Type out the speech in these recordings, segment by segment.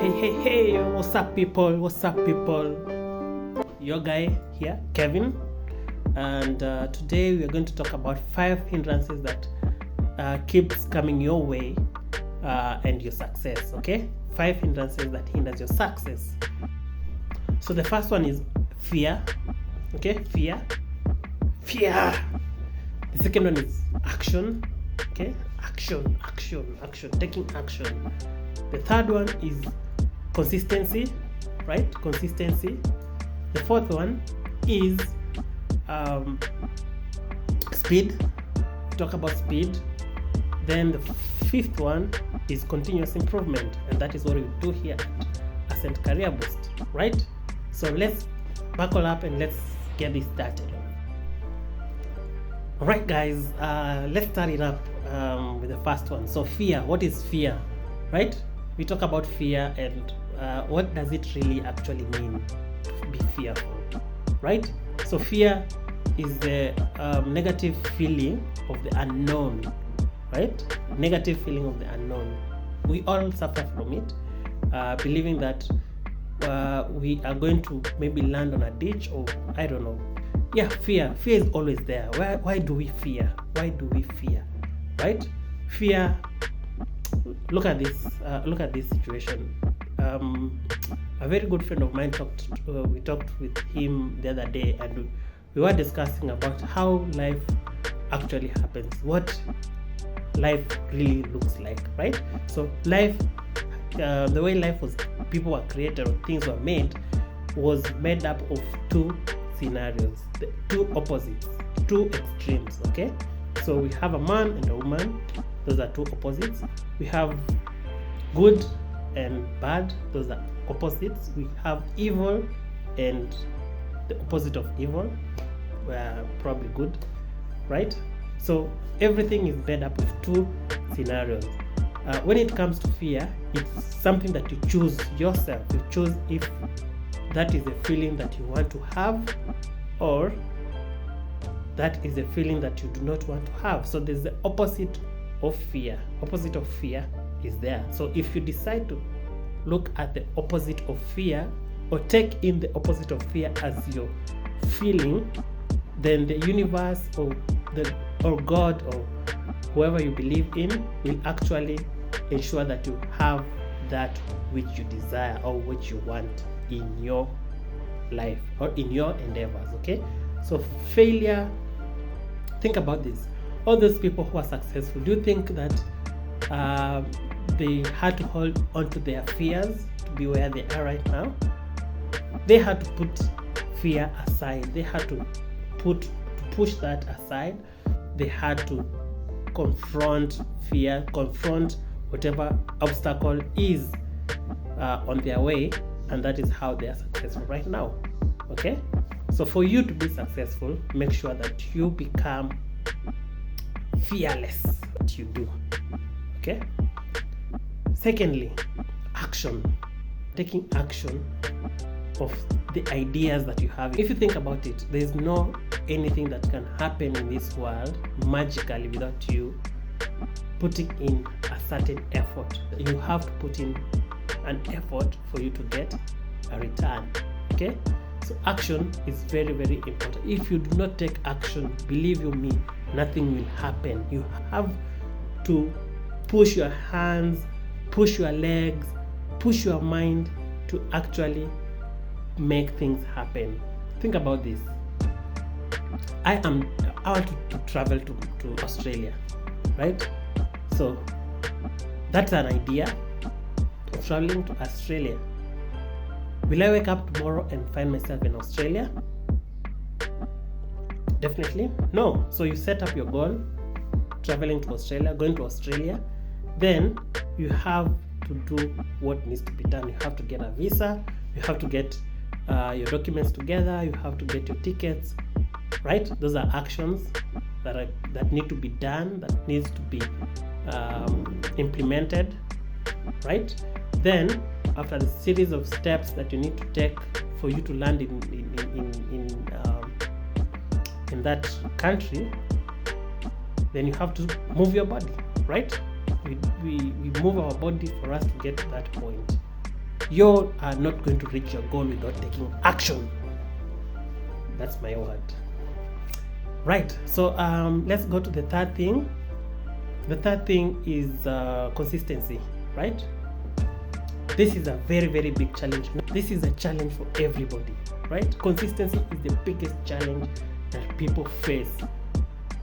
Hey, what's up, people? Your guy here, Kevin, and today we are going to talk about 5 hindrances that keeps coming your way and your success. Okay, 5 hindrances that hinders your success. So the first one is fear. Okay, fear. The second one is action. Okay, action, taking action. The third one is consistency, right? Consistency. The fourth one is speed. Talk about speed. Then the fifth one is continuous improvement, and that is what we do here at Ascent CareerBoost, right? So let's buckle up and let's get this started. All right, guys, let's start it up with the first one. So fear. What is fear, right? We talk about fear and what does it really actually mean to be fearful, right? So fear is the negative feeling of the unknown, right? Negative feeling of the unknown. We all suffer from it, believing that we are going to maybe land on a ditch, or I don't know. Yeah, fear is always there. Why do we fear? Right? Fear. Look at this situation. A very good friend of mine we talked with him the other day, and we were discussing about how life actually happens, what life really looks like, right? So life, the way people were created, or things were made, was made up of 2 scenarios, the 2 opposites, 2 extremes. Okay, so we have a man and a woman. Those are 2 opposites. We have good and bad. Those are opposites. We have evil and the opposite of evil, were probably good, right? So everything is made up of 2 scenarios. When it comes to fear, it's something that you choose yourself. You choose if that is a feeling that you want to have, or that is a feeling that you do not want to have. So there's the opposite of fear. Opposite of fear is there. So if you decide to look at the opposite of fear, or take in the opposite of fear as your feeling, then the universe or God or whoever you believe in will actually ensure that you have that which you desire or which you want in your life or in your endeavors. Okay, so failure, think about this. All those people who are successful, do you think that they had to hold on to their fears to be where they are right now? They had to put fear aside. They had to push that aside. They had to confront fear, confront whatever obstacle is on their way, and that is how they are successful right now. Okay, so for you to be successful, make sure that you become fearless what you do. Okay, secondly, action. Taking action of the ideas that you have. If you think about it, there's no anything that can happen in this world magically without you putting in a certain effort. You have to put in an effort for you to get a return. Okay, so action is very, very important. If you do not take action, believe you me, nothing will happen. You have to push your hands, push your legs, push your mind to actually make things happen. Think about this. I want to travel to Australia, right? So that's an idea of traveling to Australia. Will I wake up tomorrow and find myself in Australia? Definitely no. So you set up your goal, traveling to Australia, going to Australia. Then you have to do what needs to be done. You have to get a visa. You have to get your documents together. You have to get your tickets, right? Those are actions that need to be done, that needs to be implemented, right? Then after the series of steps that you need to take for you to land in that country, then you have to move your body, right? We move our body for us to get to that point. You are not going to reach your goal without taking action. That's my word. Right, so let's go to the third thing. The third thing is consistency, right? This is a very, very big challenge. This is a challenge for everybody, right? Consistency is the biggest challenge that people face,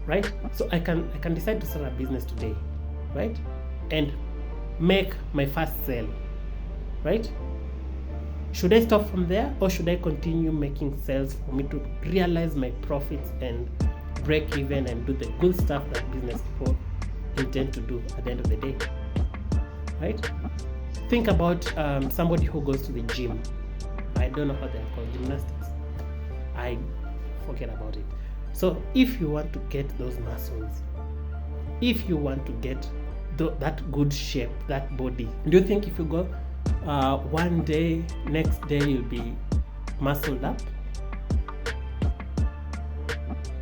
right? So I can decide to start a business today, right? And make my first sale, right? Should I stop from there, or should I continue making sales for me to realize my profits and break even and do the good stuff that business people intend to do at the end of the day, right? Think about somebody who goes to the gym. I don't know how they're called, gymnastics. I forget about it. So if you want to get those muscles, if you want to get that good shape, that body, do you think if you go one day, next day you'll be muscled up,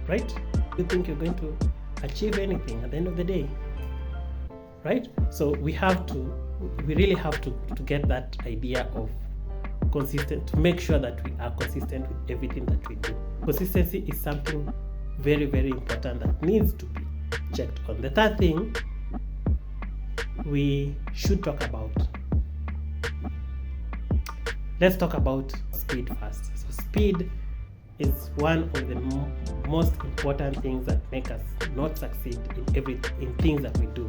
right? Do you think you're going to achieve anything at the end of the day, right? So we really have to get that idea of consistent, to make sure that we are consistent with everything that we do. Consistency is something very, very important that needs to be checked on. The third thing we should talk about, let's talk about speed first. So speed is one of the most important things that make us not succeed in things that we do,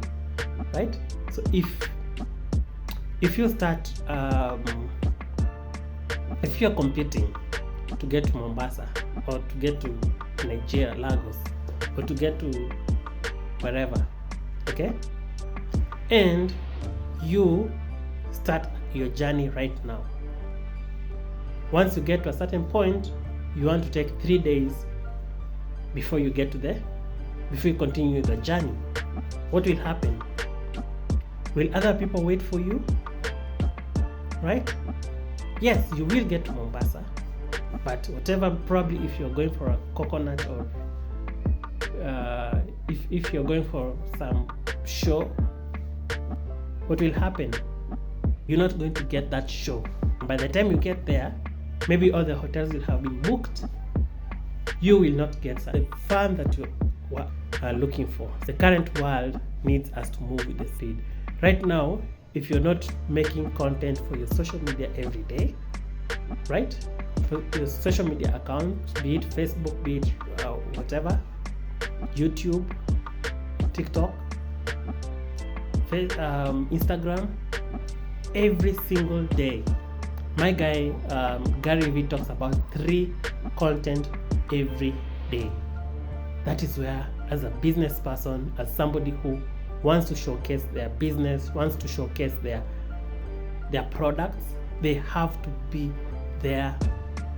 right? So if you start if you're competing to get to Mombasa, or to get to Nigeria, Lagos, or to get to wherever, okay, and you start your journey right now, once you get to a certain point, you want to take 3 days before you continue the journey. What will happen? Will other people wait for you? Right? Yes, you will get to Mombasa, but whatever, probably if you're going for a coconut, or if you're going for some show, what will happen? You're not going to get that show. By the time you get there, maybe all the hotels will have been booked. You will not get the fun that you are looking for. The current world needs us to move with the speed. Right now, if you're not making content for your social media every day, right? For your social media account, be it Facebook, be it whatever, YouTube, TikTok, Instagram, every single day. My guy Gary Vee talks about 3 content every day. That is where, as a business person, as somebody who wants to showcase their business, wants to showcase their products, they have to be there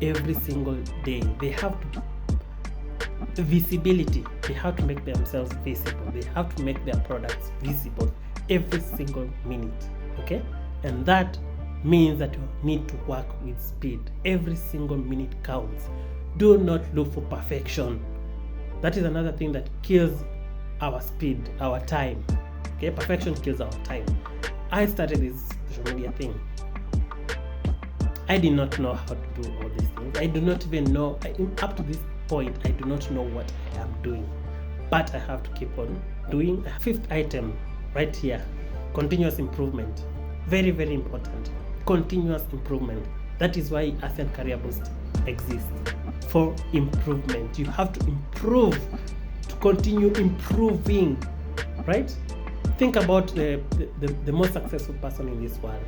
every single day. They have to visibility. They have to make themselves visible. They have to make their products visible every single minute. Okay, and that means that you need to work with speed. Every single minute counts. Do not look for perfection. That is another thing that kills our speed, our time. Okay, perfection kills our time. I started this social media thing. I did not know how to do all these things. I do not even know, up to this point, I do not know what I am doing. But I have to keep on doing. 5th item right here, continuous improvement. Very, very important. Continuous improvement. That is why Ascent CareerBoost exists, for improvement. You have to improve to continue improving, right? Think about the most successful person in this world.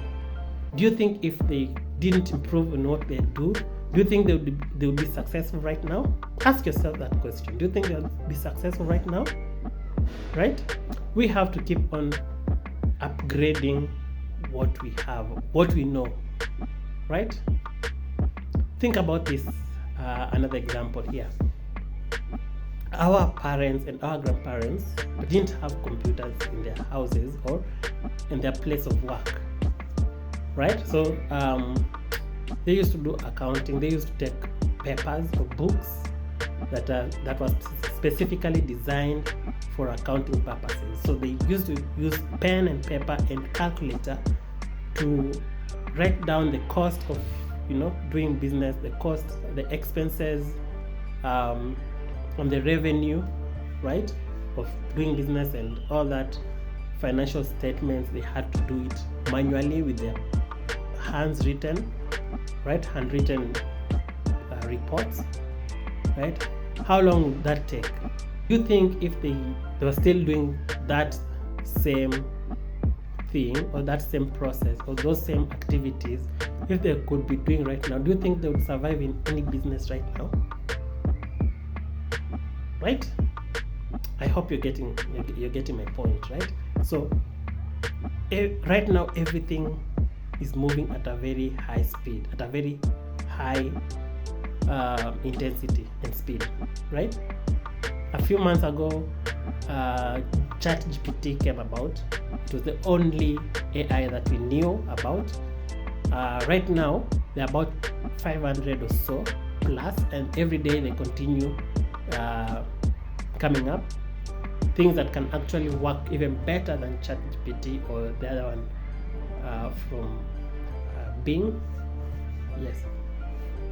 Do you think if they didn't improve in what they do you think they would be successful right now? Ask yourself that question. Do you think they'll be successful right now? Right? We have to keep on upgrading what we have, what we know, right? Think about this, another example here. Our parents and our grandparents didn't have computers in their houses or in their place of work, right? So they used to do accounting. They used to take papers or books that was specifically designed for accounting purposes. So they used to use pen and paper and calculator to write down the cost of doing business, the cost, the expenses, and the revenue, right, of doing business, and all that financial statements. They had to do it manually with their handwritten reports, right? How long would that take? You think if they were still doing that same thing or that same process or those same activities, if they could be doing right now, do you think they would survive in any business right now? Right? I hope you're getting my point, right? So right now everything is moving at a very high speed, at a very high intensity and speed, right? A few months ago, ChatGPT came about. It was the only AI that we knew about. Right now, there are about 500 or so plus, and every day they continue coming up. Things that can actually work even better than ChatGPT or the other one from Bing. Yes.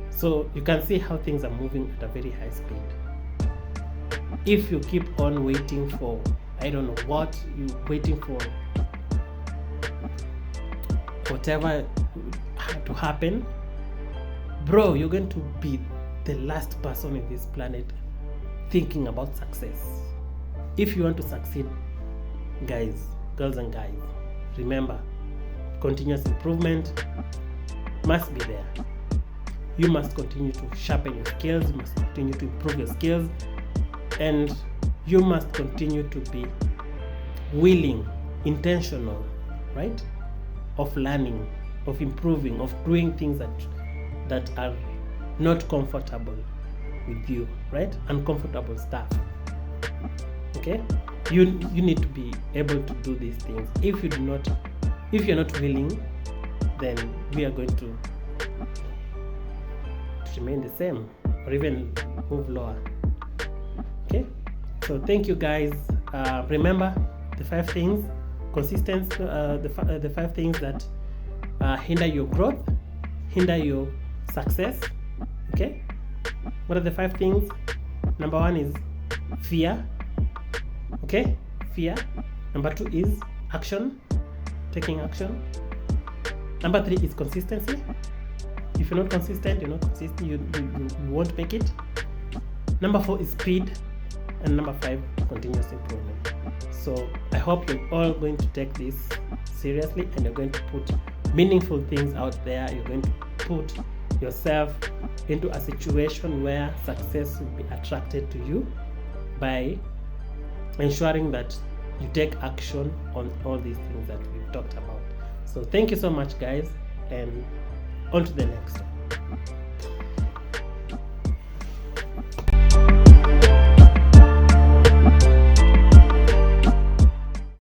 So you can see how things are moving at a very high speed. If you keep on waiting for, I don't know what, you're waiting for whatever to happen, bro, you're going to be the last person on this planet thinking about success. If you want to succeed, guys, girls and guys, remember, continuous improvement must be there. You must continue to sharpen your skills, you must continue to improve your skills, and you must continue to be willing, intentional, right, of learning, of improving, of doing things that are not comfortable with you, right? Uncomfortable stuff. Okay? You need to be able to do these things. If you're not willing, then we are going to remain the same or even move lower. Okay, so thank you guys. Remember the 5 things, consistency, the 5 things that hinder your growth, hinder your success. Okay, what are the 5 things? Number 1 is fear. Okay, fear. Number 2 is action, taking action. Number 3 is consistency. If you're not consistent, you won't make it. Number 4 is speed. And number 5, continuous improvement. So I hope you're all going to take this seriously, and you're going to put meaningful things out there. You're going to put yourself into a situation where success will be attracted to you by ensuring that you take action on all these things that we've talked about. So thank you so much, guys, and on to the next one.